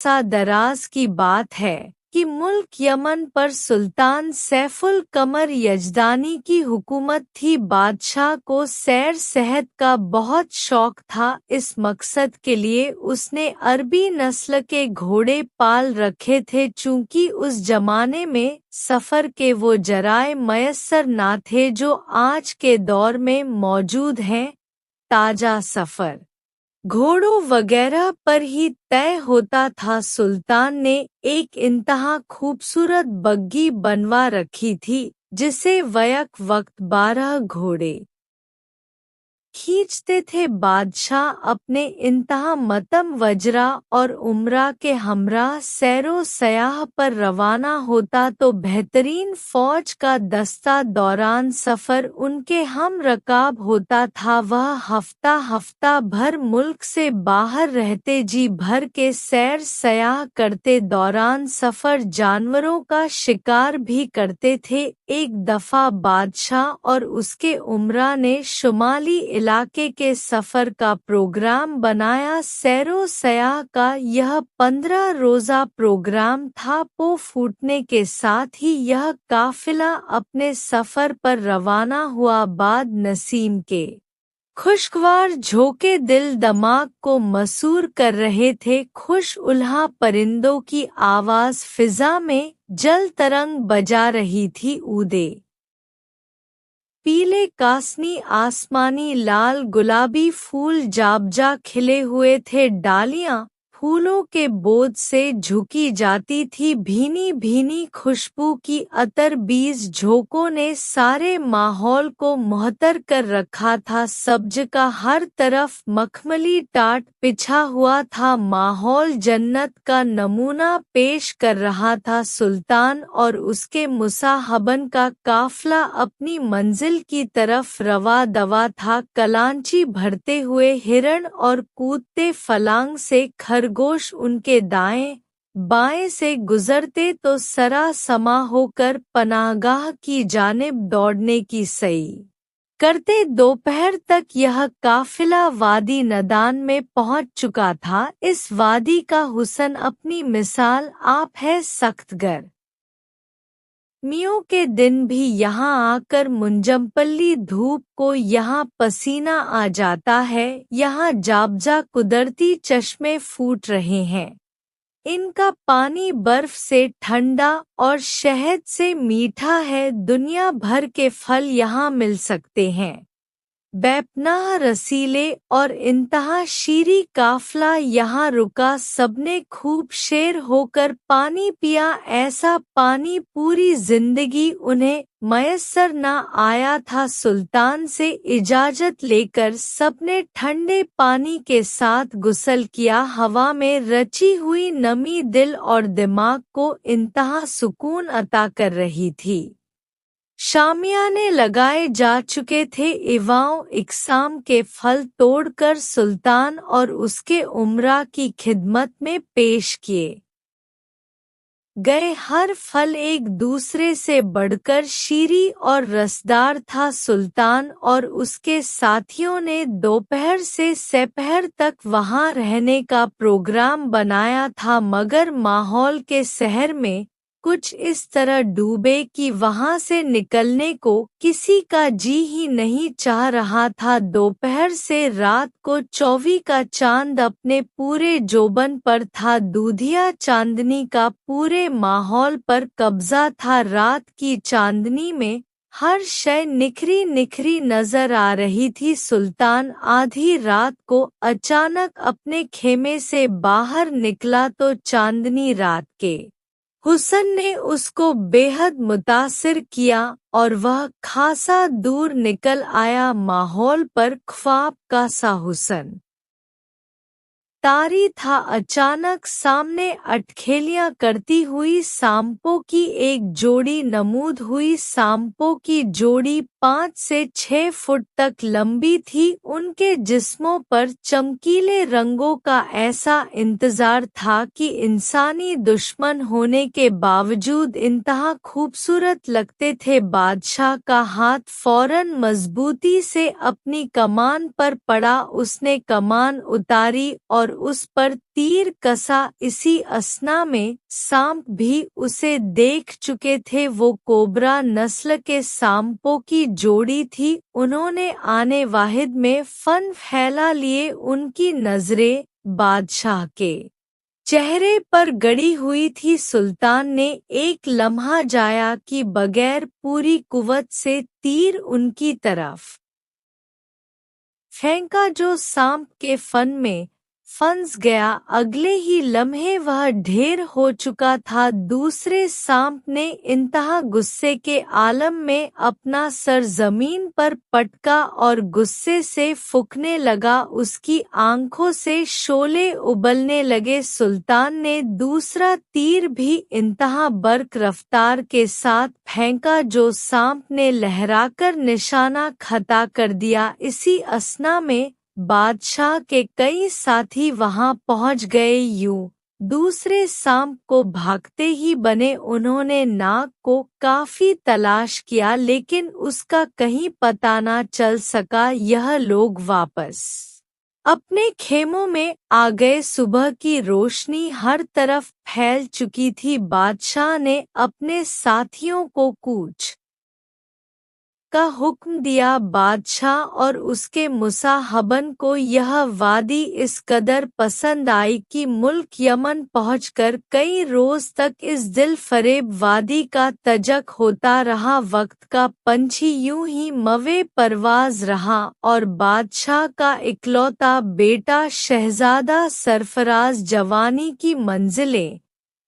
अरसा दराज की बात है कि मुल्क यमन पर सुल्तान सैफुल कमर यजदानी की हुकूमत थी। बादशाह को सैर सेहत का बहुत शौक था। इस मकसद के लिए उसने अरबी नस्ल के घोड़े पाल रखे थे। चूंकि उस जमाने में सफ़र के वो जराए मयस्सर ना थे जो आज के दौर में मौजूद हैं, ताजा सफ़र घोड़ों वगैरह पर ही तय होता था। सुल्तान ने एक इंतहा खूबसूरत बग्गी बनवा रखी थी जिसे बैक वक्त 12 घोड़े खींचते थे। बादशाह अपने इंतहा मतम वजरा और उमरा के हमरा सैरो सयाह पर रवाना होता तो बेहतरीन फौज का दस्ता दौरान सफ़र उनके हम रकाब होता था। वह हफ्ता हफ्ता भर मुल्क से बाहर रहते, जी भर के सैर सयाह करते, दौरान सफ़र जानवरों का शिकार भी करते थे। एक दफ़ा बादशाह और उसके उमरा ने शुमाली इलाके के सफ़र का प्रोग्राम बनाया। सैरो सयाह का यह 15 रोज़ा प्रोग्राम था। पो फूटने के साथ ही यह काफिला अपने सफ़र पर रवाना हुआ। बाद नसीम के खुशगवार झोंके दिल दमाग को मसूर कर रहे थे। खुश उल्हा परिंदों की आवाज़ फिजा में जल तरंग बजा रही थी। ऊदे पीले कासनी आसमानी लाल गुलाबी फूल जाबजा खिले हुए थे। डालियां फूलों के बोझ से झुकी जाती थी। भीनी भीनी खुशबू की अतर बीज झोंकों ने सारे माहौल को मुहत्तर कर रखा था। सब्ज का हर तरफ मखमली टाट बिछा हुआ था। माहौल जन्नत का नमूना पेश कर रहा था। सुल्तान और उसके मुसाहबन का काफिला अपनी मंजिल की तरफ रवा दवा था। कलांची भरते हुए हिरण और कूदते फलांग से खरगोश उनके दाएं बाएं से गुजरते तो सरा समा होकर पनाहगाह की जानिब दौड़ने की सई करते। दोपहर तक यह काफिला वादी नदान में पहुंच चुका था। इस वादी का हुस्न अपनी मिसाल आप है। सख्तगर मियों के दिन भी यहाँ आकर मुंजमपल्ली धूप को यहाँ पसीना आ जाता है। यहाँ जाबजा कुदरती चश्मे फूट रहे हैं। इनका पानी बर्फ से ठंडा और शहद से मीठा है। दुनिया भर के फल यहाँ मिल सकते हैं। बेपनाह रसीले और इंतहा शीरी काफिला यहाँ रुका। सबने खूब शेर होकर पानी पिया। ऐसा पानी पूरी जिंदगी उन्हें मयस्सर न आया था। सुल्तान से इजाजत लेकर सबने ठंडे पानी के साथ गुस्ल किया। हवा में रची हुई नमी दिल और दिमाग को इंतहा सुकून अता कर रही थी। शामियाने लगाए जा चुके थे। इवाओं इकसाम के फल तोड़कर सुल्तान और उसके उमरा की खिदमत में पेश किए गए। हर फल एक दूसरे से बढ़कर शीरी और रसदार था। सुल्तान और उसके साथियों ने दोपहर से सेपहर तक वहां रहने का प्रोग्राम बनाया था, मगर माहौल के सहर में कुछ इस तरह डूबे कि वहां से निकलने को किसी का जी ही नहीं चाह रहा था। दोपहर से रात को 24 का चांद अपने पूरे जोबन पर था। दूधिया चांदनी का पूरे माहौल पर कब्जा था। रात की चांदनी में हर शय निखरी निखरी नजर आ रही थी। सुल्तान आधी रात को अचानक अपने खेमे से बाहर निकला तो चांदनी रात के हुस्न ने उसको बेहद मुतासिर किया और वह खासा दूर निकल आया। माहौल पर ख्वाब का सा हुस्न तारी था। अचानक सामने अटखेलियां करती हुई सांपों की एक जोड़ी नमूद हुई। सांपों की जोड़ी 5 से 6 फुट तक लंबी थी। उनके जिस्मों पर चमकीले रंगों का ऐसा इंतजार था कि इंसानी दुश्मन होने के बावजूद इंतहा खूबसूरत लगते थे। बादशाह का हाथ फौरन मजबूती से अपनी कमान पर पड़ा। उसने कमान उतारी और उस पर तीर कसा। इसी असना में सांप भी उसे देख चुके थे। वो कोबरा नस्ल के सांपों की जोड़ी थी। उन्होंने आने वाहिद में फन फैला लिए। उनकी नजरें बादशाह के चेहरे पर गड़ी हुई थी। सुल्तान ने एक लम्हा जाया कि बगैर पूरी कुव्वत से तीर उनकी तरफ फेंका जो सांप के फन में फंस गया। अगले ही लम्हे वह ढेर हो चुका था। दूसरे सांप ने इंतहा गुस्से के आलम में अपना सर जमीन पर पटका और गुस्से से फूंकने लगा। उसकी आंखों से शोले उबलने लगे। सुल्तान ने दूसरा तीर भी इंतहा बर्क रफ्तार के साथ फेंका जो सांप ने लहराकर निशाना खता कर दिया। इसी असना में बादशाह के कई साथी वहां पहुंच गए। यूं दूसरे सांप को भागते ही बने। उन्होंने नाग को काफी तलाश किया लेकिन उसका कहीं पता न चल सका। यह लोग वापस अपने खेमों में आ गए। सुबह की रोशनी हर तरफ फैल चुकी थी। बादशाह ने अपने साथियों को कूच का हुक्म दिया। बादशाह और उसके मुसाहबन को यह वादी इस कदर पसंद आई कि मुल्क यमन पहुंचकर कई रोज तक इस दिल फरेब वादी का तजक होता रहा। वक्त का पंछी यूं ही मवे परवाज रहा और बादशाह का इकलौता बेटा शहजादा सरफराज जवानी की मंजिलें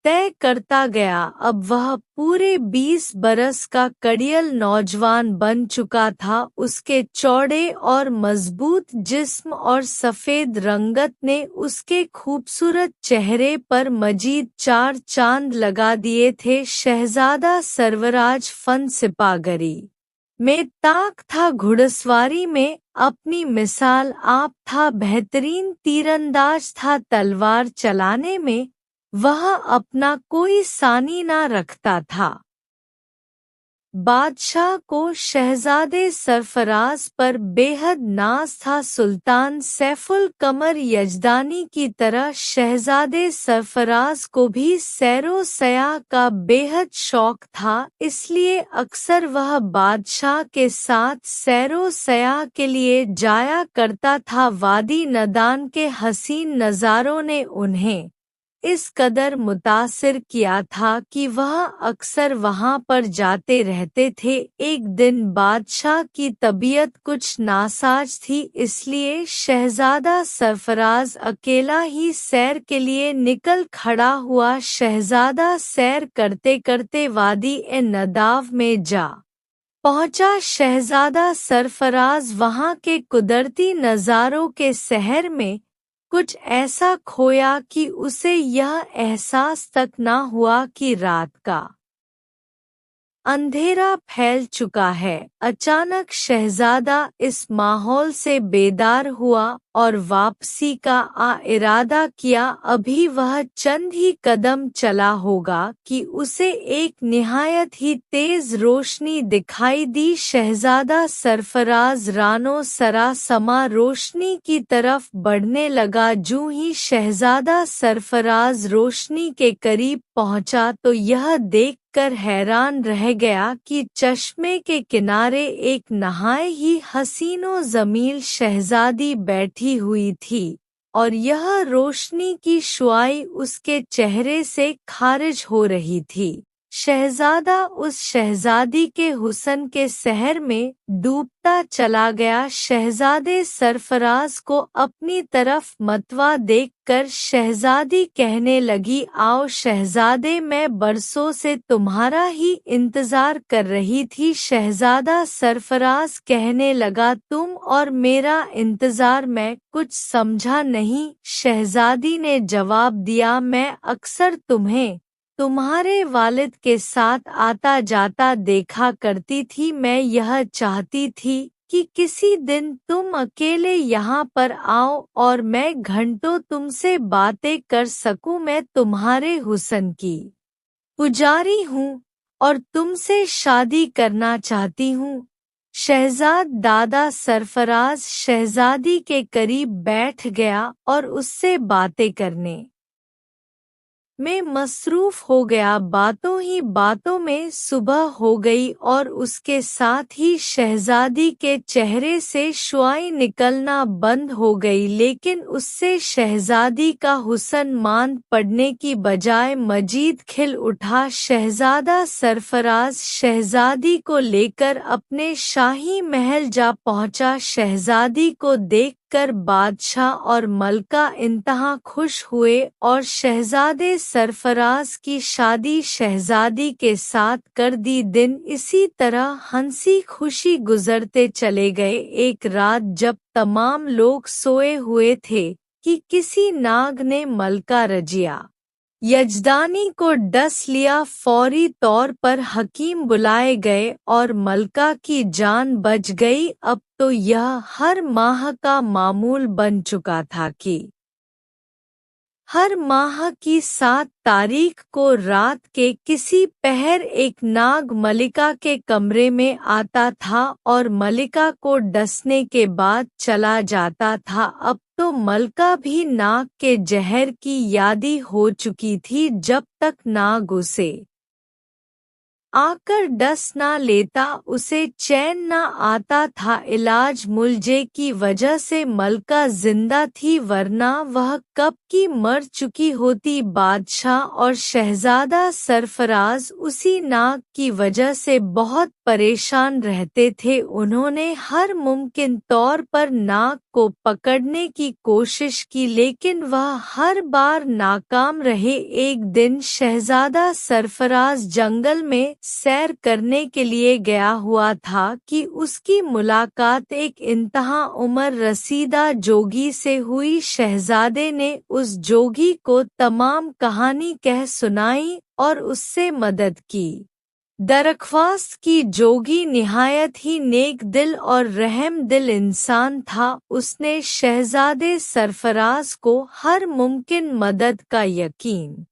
तय करता गया। अब वह पूरे 20 बरस का कड़ियल नौजवान बन चुका था। उसके चौड़े और मजबूत जिस्म और सफेद रंगत ने उसके खूबसूरत चेहरे पर मजीद 4 चांद लगा दिए थे। शहजादा सरवराज फन सिपागरी में ताक था, घुड़सवारी में अपनी मिसाल आप था, बेहतरीन तीरंदाज था, तलवार चलाने में वह अपना कोई सानी ना रखता था। बादशाह को शहजादे सरफराज पर बेहद नाज था। सुल्तान सैफुल कमर यजदानी की तरह शहजादे सरफराज को भी सैरो सयाह का बेहद शौक था। इसलिए अक्सर वह बादशाह के साथ सैरो सयाह के लिए जाया करता था। वादी नदान के हसीन नज़ारों ने उन्हें इस कदर मुतासिर किया था कि वह अक्सर वहां पर जाते रहते थे। एक दिन बादशाह की तबीयत कुछ नासाज थी, इसलिए शहजादा सरफराज अकेला ही सैर के लिए निकल खड़ा हुआ। शहजादा सैर करते करते वादी ए नदाव में जा पहुंचा। शहजादा सरफराज वहां के कुदरती नज़ारों के सहर में कुछ ऐसा खोया कि उसे यह एहसास तक न हुआ कि रात का अंधेरा फैल चुका है। अचानक शहजादा इस माहौल से बेदार हुआ और वापसी का इरादा किया। अभी वह चंद ही कदम चला होगा कि उसे एक निहायत ही तेज रोशनी दिखाई दी। शहजादा सरफराज रानो सरासमा रोशनी की तरफ बढ़ने लगा। जूं ही शहजादा सरफराज रोशनी के करीब पहुंचा तो यह देखकर हैरान रह गया कि चश्मे के किनारे एक नहाए ही हसीनो जमील शहजादी बैठी हुई थी और यह रोशनी की शुआई उसके चेहरे से खारिज हो रही थी। शहजादा उस शहजादी के हुस्न के सहर में डूबता चला गया। शहजादे सरफराज को अपनी तरफ मतवा देखकर शहजादी कहने लगी, आओ शहजादे, मैं बरसों से तुम्हारा ही इंतजार कर रही थी। शहजादा सरफराज कहने लगा, तुम और मेरा इंतजार मैं कुछ समझा नहीं। शहजादी ने जवाब दिया, मैं अक्सर तुम्हें तुम्हारे वालिद के साथ आता जाता देखा करती थी। मैं यह चाहती थी कि किसी दिन तुम अकेले यहाँ पर आओ और मैं घंटों तुमसे बातें कर सकूं। मैं तुम्हारे हुस्न की पुजारी हूँ और तुमसे शादी करना चाहती हूँ। शहजाद दादा सरफराज शहजादी के करीब बैठ गया और उससे बातें करने में मसरूफ हो गया। बातों ही बातों में सुबह हो गई और उसके साथ ही शहजादी के चेहरे से शुआएं निकलना बंद हो गई, लेकिन उससे शहजादी का हुस्न मान पड़ने की बजाय मजीद खिल उठा। शहजादा सरफराज शहजादी को लेकर अपने शाही महल जा पहुंचा। शहजादी को देखकर बादशाह और मलका इंतहा खुश हुए और शहजादे सरफराज की शादी शहजादी के साथ कर दी। दिन इसी तरह हंसी खुशी गुजरते चले गए। एक रात जब तमाम लोग सोए हुए थे कि किसी नाग ने मलका रजिया यजदानी को डस लिया। फौरी तौर पर हकीम बुलाए गए और मलका की जान बच गई। अब तो यह हर माह का मामूल बन चुका था कि हर माह की 7 तारीख को रात के किसी पहर एक नाग मलिका के कमरे में आता था और मलिका को डसने के बाद चला जाता था। अब तो मलका भी नाग के जहर की यादी हो चुकी थी। जब तक नाग उसे आकर डस ना लेता उसे चैन ना आता था। इलाज मुलजे की वजह से मलका जिंदा थी, वरना वह कब की मर चुकी होती। बादशाह और शहजादा सरफराज उसी नाग की वजह से बहुत परेशान रहते थे। उन्होंने हर मुमकिन तौर पर नाग को पकड़ने की कोशिश की, लेकिन वह हर बार नाकाम रहे। एक दिन शहजादा सरफराज जंगल में सैर करने के लिए गया हुआ था कि उसकी मुलाकात एक इंतहा उम्र रसीदा जोगी से हुई। शहजादे ने उस जोगी को तमाम कहानी कह सुनाई और उससे मदद की दरख्वास्त की। जोगी निहायत ही नेक दिल और रहम दिल इंसान था। उसने शहजादे सरफराज को हर मुमकिन मदद का यकीन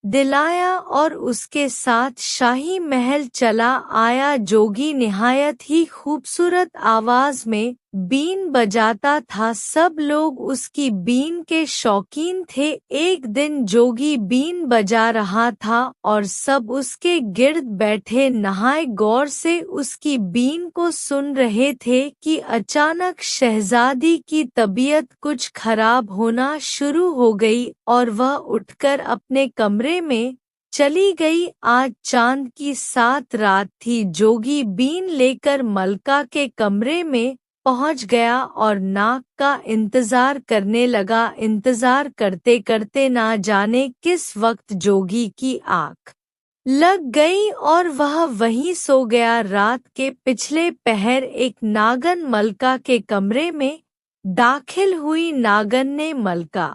दिलाया और उसके साथ शाही महल चला आया। जोगी निहायत ही खूबसूरत आवाज में बीन बजाता था। सब लोग उसकी बीन के शौकीन थे। एक दिन जोगी बीन बजा रहा था और सब उसके गिर्द बैठे नहाए गौर से उसकी बीन को सुन रहे थे कि अचानक शहजादी की तबीयत कुछ खराब होना शुरू हो गई और वह उठकर अपने कमरे में चली गई। आज चांद की 7 रात थी। जोगी बीन लेकर मलका के कमरे में पहुंच गया और नाग का इंतजार करने लगा। इंतजार करते करते ना जाने किस वक्त जोगी की आँख लग गई और वह वहीं सो गया। रात के पिछले पहर एक नागन मलका के कमरे में दाखिल हुई। नागन ने मलका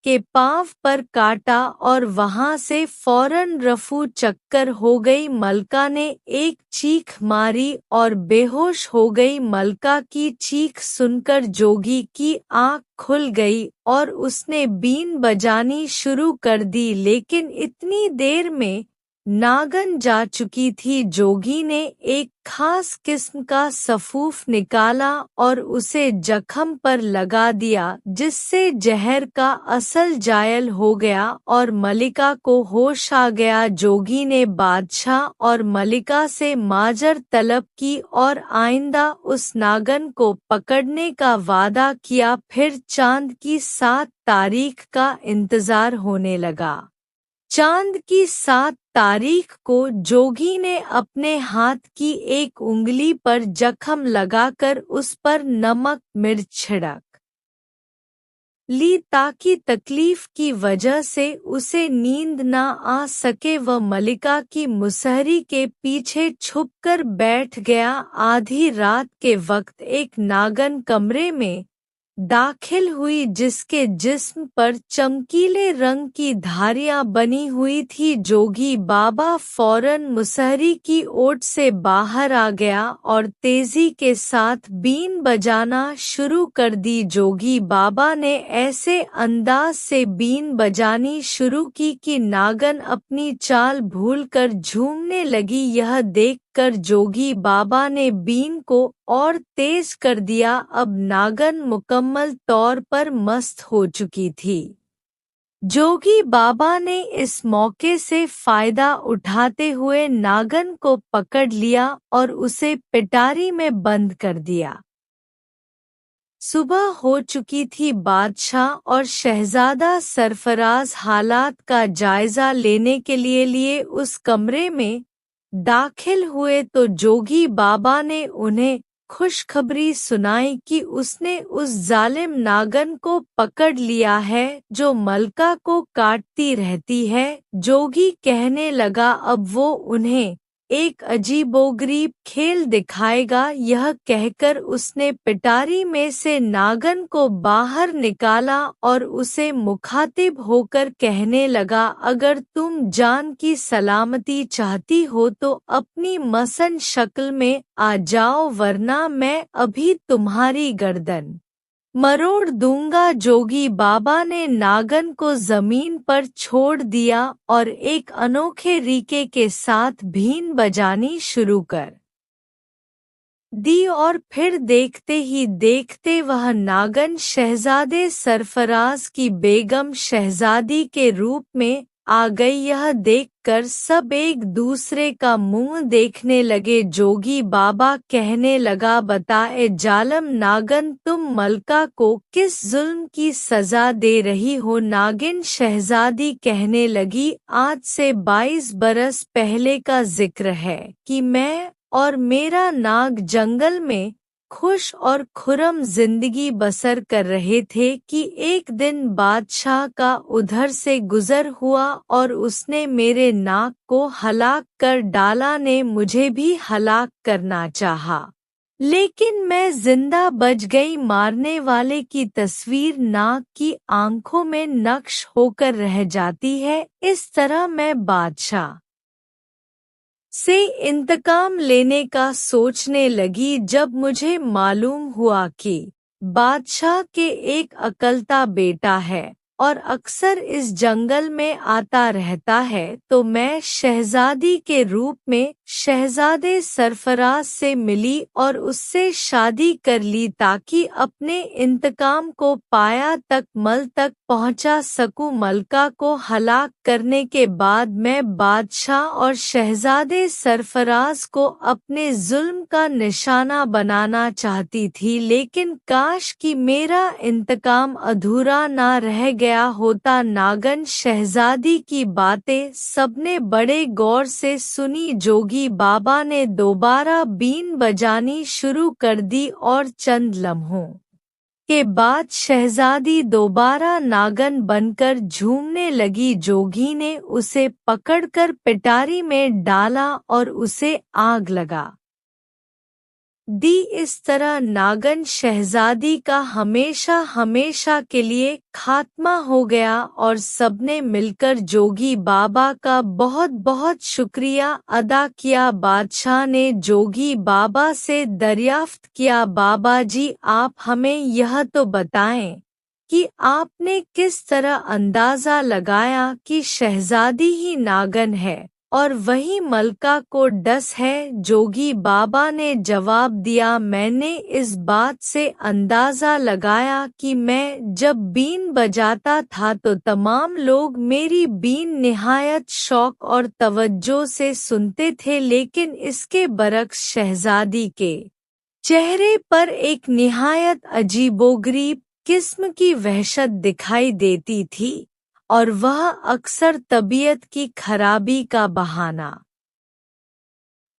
के पांव पर काटा और वहां से फौरन रफू चक्कर हो गई। मलका ने एक चीख मारी और बेहोश हो गई। मलका की चीख सुनकर जोगी की आंख खुल गई और उसने बीन बजानी शुरू कर दी, लेकिन इतनी देर में नागन जा चुकी थी। जोगी ने एक खास किस्म का सफूफ निकाला और उसे जख्म पर लगा दिया, जिससे जहर का असर जायल हो गया और मलिका को होश आ गया। जोगी ने बादशाह और मलिका से माजर तलब की और आइंदा उस नागन को पकड़ने का वादा किया। फिर चांद की 7 तारीख का इंतजार होने लगा। चांद की 7 तारीख को जोगी ने अपने हाथ की एक उंगली पर जख्म लगाकर उस पर नमक मिर्च छिड़क ली ताकि तकलीफ की वजह से उसे नींद न आ सके। वह मलिका की मुसहरी के पीछे छुपकर बैठ गया। आधी रात के वक्त एक नागन कमरे में दाखिल हुई, जिसके जिस्म पर चमकीले रंग की धारियां बनी हुई थी। जोगी बाबा फौरन मुसहरी की ओट से बाहर आ गया और तेजी के साथ बीन बजाना शुरू कर दी। जोगी बाबा ने ऐसे अंदाज से बीन बजानी शुरू की कि नागन अपनी चाल भूलकर झूमने लगी। यह देखकर जोगी बाबा ने बीन को और तेज कर दिया। अब नागन मुकम्मल तौर पर मस्त हो चुकी थी। जोगी बाबा ने इस मौके से फायदा उठाते हुए नागन को पकड़ लिया और उसे पिटारी में बंद कर दिया। सुबह हो चुकी थी। बादशाह और शहजादा सरफराज हालात का जायजा लेने के लिए उस कमरे में दाखिल हुए तो जोगी बाबा ने उन्हें खुशखबरी सुनाई कि उसने उस जालिम नागन को पकड़ लिया है जो मलका को काटती रहती है। जोगी कहने लगा, अब वो उन्हें एक अजीबोगरीब खेल दिखाएगा। यह कहकर उसने पिटारी में से नागन को बाहर निकाला और उसे मुखातिब होकर कहने लगा, अगर तुम जान की सलामती चाहती हो तो अपनी मसन शक्ल में आ जाओ, वरना मैं अभी तुम्हारी गर्दन मरोड़ दूंगा। जोगी बाबा ने नागन को जमीन पर छोड़ दिया और एक अनोखे रीके के साथ बीन बजानी शुरू कर दी और फिर देखते ही देखते वह नागन शहजादे सरफराज की बेगम शहजादी के रूप में आ गई। यह देखकर सब एक दूसरे का मुंह देखने लगे। जोगी बाबा कहने लगा, बताए जालम नागन, तुम मलका को किस जुल्म की सजा दे रही हो? नागिन शहजादी कहने लगी, आज से 22 बरस पहले का जिक्र है कि मैं और मेरा नाग जंगल में खुश और खुर्रम जिंदगी बसर कर रहे थे कि एक दिन बादशाह का उधर से गुजर हुआ और उसने मेरे नाग को हलाक कर डाला। ने मुझे भी हलाक करना चाहा, लेकिन मैं जिंदा बच गई। मारने वाले की तस्वीर नाग की आंखों में नक्श होकर रह जाती है। इस तरह मैं बादशाह से इंतकाम लेने का सोचने लगी। जब मुझे मालूम हुआ कि बादशाह के एक अकलता बेटा है और अक्सर इस जंगल में आता रहता है, तो मैं शहजादी के रूप में शहजादे सरफराज से मिली और उससे शादी कर ली ताकि अपने इंतकाम को पाया तक मल तक पहुंचा सकूं। मलका को हलाक करने के बाद मैं बादशाह और शहजादे सरफराज को अपने जुल्म का निशाना बनाना चाहती थी, लेकिन काश कि मेरा इंतकाम अधूरा ना रह गया होता। नागन शहजादी की बातें सबने बड़े गौर से सुनी। जोगी बाबा ने दोबारा बीन बजानी शुरू कर दी और चंद लम्हों के बाद शहजादी दोबारा नागन बनकर झूमने लगी। जोगी ने उसे पकड़कर पिटारी में डाला और उसे आग लगा दी। इस तरह नागन शहजादी का हमेशा हमेशा के लिए खात्मा हो गया और सबने मिलकर जोगी बाबा का बहुत बहुत शुक्रिया अदा किया। बादशाह ने जोगी बाबा से दरियाफ्त किया, बाबा जी आप हमें यह तो बताएं कि आपने किस तरह अंदाजा लगाया कि शहजादी ही नागन है और वही मलका को डस है? जोगी बाबा ने जवाब दिया, मैंने इस बात से अंदाजा लगाया कि मैं जब बीन बजाता था तो तमाम लोग मेरी बीन निहायत शौक और तवज्जो से सुनते थे, लेकिन इसके बरक्स शहजादी के चेहरे पर एक निहायत अजीबोगरीब किस्म की वहशत दिखाई देती थी और वह अक्सर तबीयत की खराबी का बहाना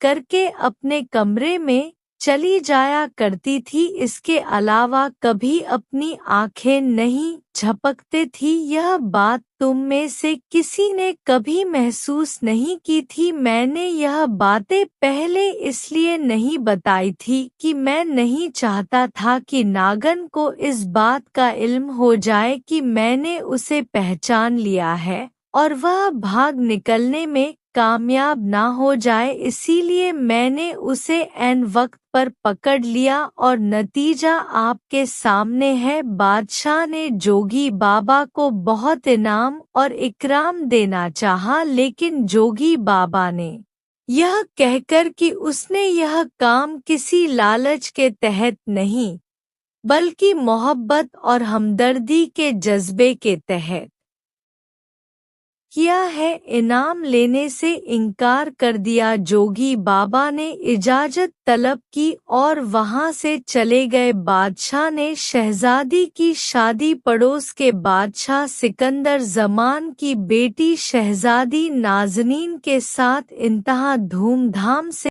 करके अपने कमरे में चली जाया करती थी। इसके अलावा कभी अपनी आंखें नहीं झपकते थी। यह बात तुम में से किसी ने कभी महसूस नहीं की थी। मैंने यह बातें पहले इसलिए नहीं बताई थी कि मैं नहीं चाहता था कि नागन को इस बात का इल्म हो जाए कि मैंने उसे पहचान लिया है और वह भाग निकलने में कामयाब ना हो जाए। इसीलिए मैंने उसे ऐन वक्त पर पकड़ लिया और नतीजा आपके सामने है। बादशाह ने जोगी बाबा को बहुत इनाम और इकराम देना चाहा, लेकिन जोगी बाबा ने यह कहकर कि उसने यह काम किसी लालच के तहत नहीं बल्कि मोहब्बत और हमदर्दी के जज्बे के तहत किया है, इनाम लेने से इनकार कर दिया। जोगी बाबा ने इजाजत तलब की और वहां से चले गए। बादशाह ने शहजादी की शादी पड़ोस के बादशाह सिकंदर जमान की बेटी शहजादी नाज़नीन के साथ इंतहा धूमधाम से